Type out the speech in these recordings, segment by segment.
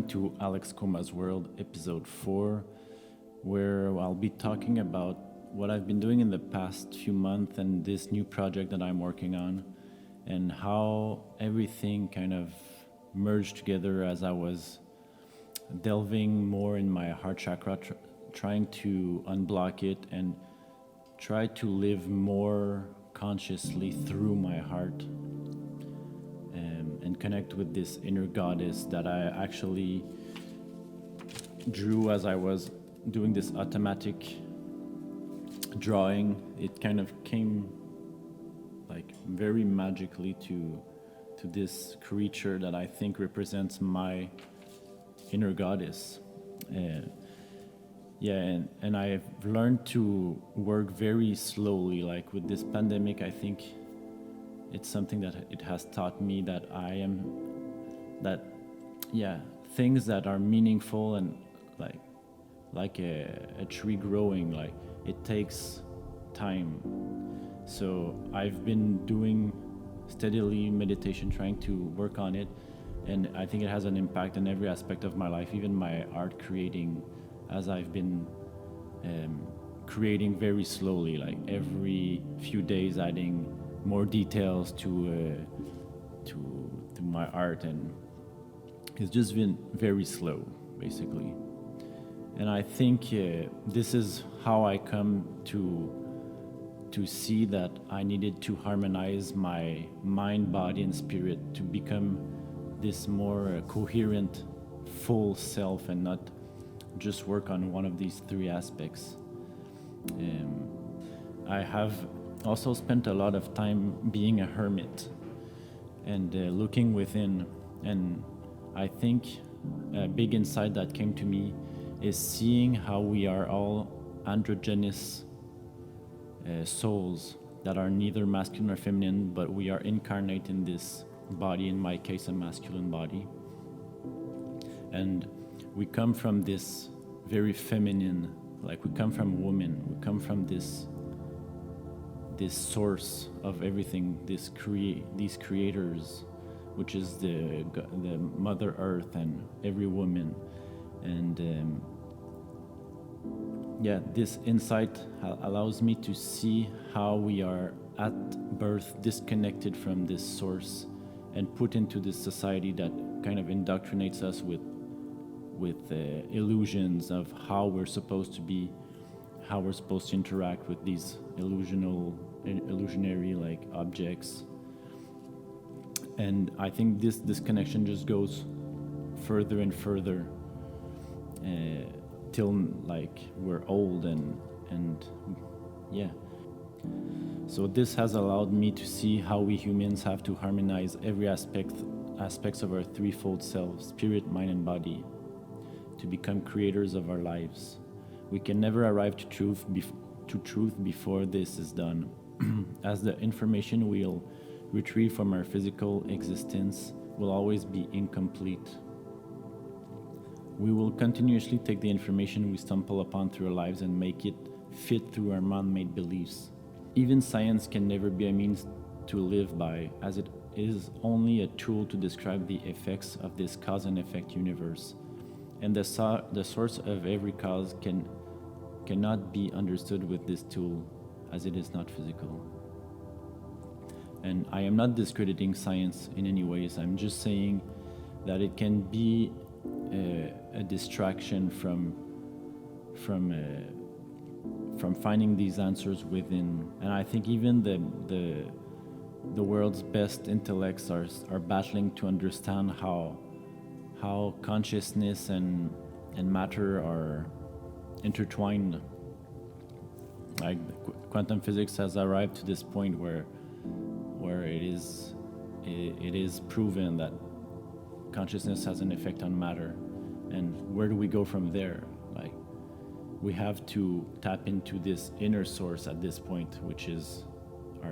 to Alex Coma's World, episode 4, where I'll be talking about what I've been doing in the past few months and this new project that I'm working on, and how everything kind of merged together as I was delving more in my heart chakra, trying to unblock it and try to live more consciously through my heart, and connect with this inner goddess that I actually drew as I was doing this automatic drawing. It kind of came like very magically to this creature that I think represents my inner goddess. And I've learned to work very slowly. Like with this pandemic, I think it's something that it has taught me that things that are meaningful and like a tree growing, like it takes time. So I've been doing steadily meditation, trying to work on it, and I think it has an impact on every aspect of my life, even my art creating, as I've been creating very slowly, like every few days adding more details to my art, and it's just been very slow basically. And I think this is how I come to see that I needed to harmonize my mind, body, and spirit to become this more coherent, full self, and not just work on one of these three aspects. I have also spent a lot of time being a hermit and looking within, and I think a big insight that came to me is seeing how we are all androgynous souls that are neither masculine or feminine, but we are incarnate in this body, in my case a masculine body, and we come from this very feminine, like we come from women, we come from this source of everything, these creators, which is the Mother Earth and every woman. And this insight allows me to see how we are at birth disconnected from this source and put into this society that kind of indoctrinates us with illusions of how we're supposed to be, how we're supposed to interact with these illusionary like objects. And I think this disconnection just goes further and further till like we're old and so this has allowed me to see how we humans have to harmonize every aspects of our threefold self, spirit, mind, and body, to become creators of our lives. We can never arrive to truth before this is done, as the information we'll retrieve from our physical existence will always be incomplete. We will continuously take the information we stumble upon through our lives and make it fit through our man-made beliefs. Even science can never be a means to live by, as it is only a tool to describe the effects of this cause and effect universe. And the source of every cause cannot be understood with this tool, as it is not physical. And I am not discrediting science in any ways. I'm just saying that it can be a distraction from finding these answers within. And I think even the world's best intellects are battling to understand how consciousness and matter are intertwined. Like quantum physics has arrived to this point where it is proven that consciousness has an effect on matter. And where do we go from there? Like, we have to tap into this inner source at this point, which is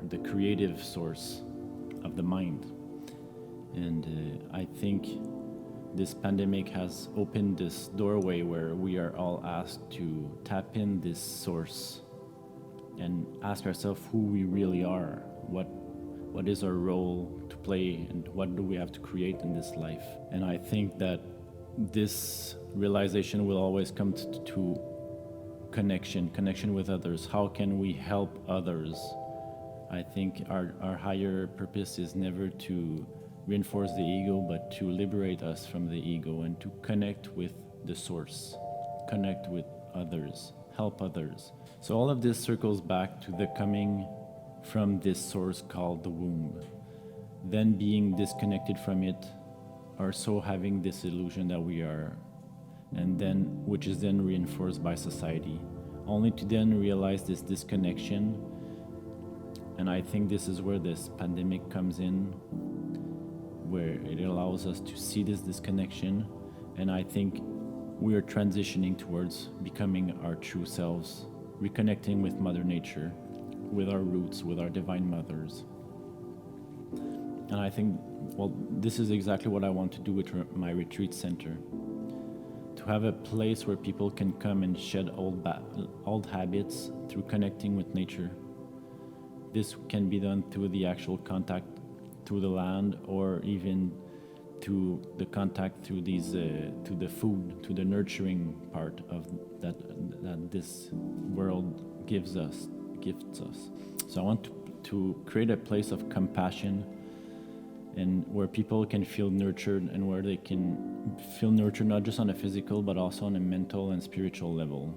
the creative source of the mind. And I think this pandemic has opened this doorway where we are all asked to tap in this source and ask ourselves who we really are, what is our role to play, and what do we have to create in this life. And I think that this realization will always come to connection with others. How can we help others? I think our higher purpose is never to reinforce the ego, but to liberate us from the ego and to connect with the source, connect with others, help others. So all of this circles back to the coming from this source called the womb, then being disconnected from it, or so having this illusion that we are, and then which is then reinforced by society, only to then realize this disconnection. And I think this is where this pandemic comes in, where it allows us to see this disconnection. And I think we are transitioning towards becoming our true selves, reconnecting with Mother Nature, with our roots, with our divine mothers. And I think, well, this is exactly what I want to do with my retreat center. To have a place where people can come and shed old habits through connecting with nature. This can be done through the actual contact through the land, or even to the contact through these, to the food, to the nurturing part of that this world gifts us. So I want to create a place of compassion, and where people can feel nurtured, and where they can feel nurtured not just on a physical but also on a mental and spiritual level.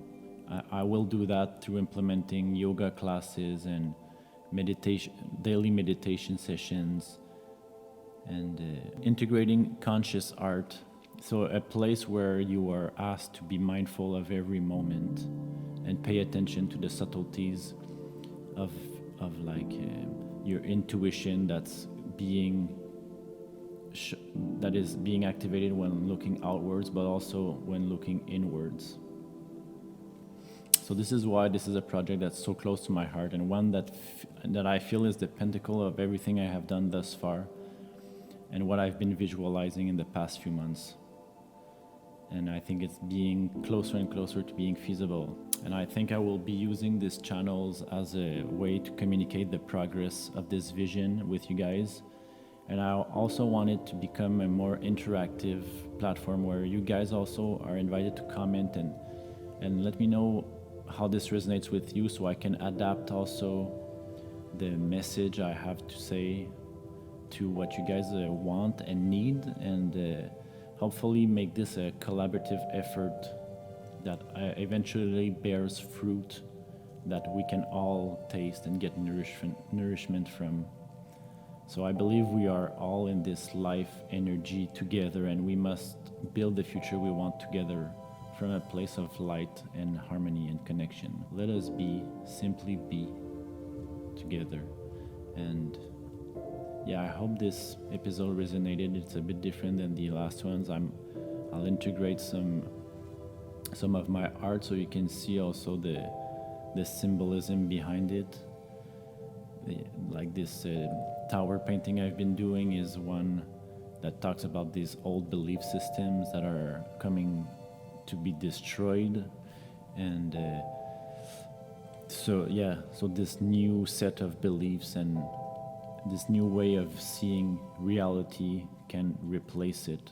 I will do that through implementing yoga classes and daily meditation sessions, and integrating conscious art. So a place where you are asked to be mindful of every moment and pay attention to the subtleties of your intuition that is being activated when looking outwards, but also when looking inwards. So this is why this is a project that's so close to my heart, and one that I feel is the pinnacle of everything I have done thus far, and what I've been visualizing in the past few months. And I think it's being closer and closer to being feasible. And I think I will be using these channels as a way to communicate the progress of this vision with you guys. And I also want it to become a more interactive platform where you guys also are invited to comment and let me know how this resonates with you, so I can adapt also the message I have to say to what you guys want and need, and hopefully make this a collaborative effort that eventually bears fruit that we can all taste and get nourishment from. So I believe we are all in this life energy together, and we must build the future we want together from a place of light and harmony and connection. Let us simply be together. And yeah, I hope this episode resonated. It's a bit different than the last ones. I'll integrate some of my art so you can see also the symbolism behind it. Like this tower painting I've been doing is one that talks about these old belief systems that are coming to be destroyed, and so this new set of beliefs and this new way of seeing reality can replace it.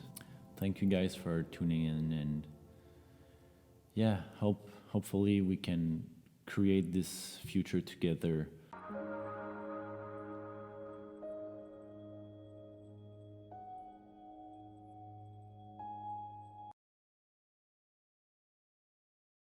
Thank you guys for tuning in, and hopefully we can create this future together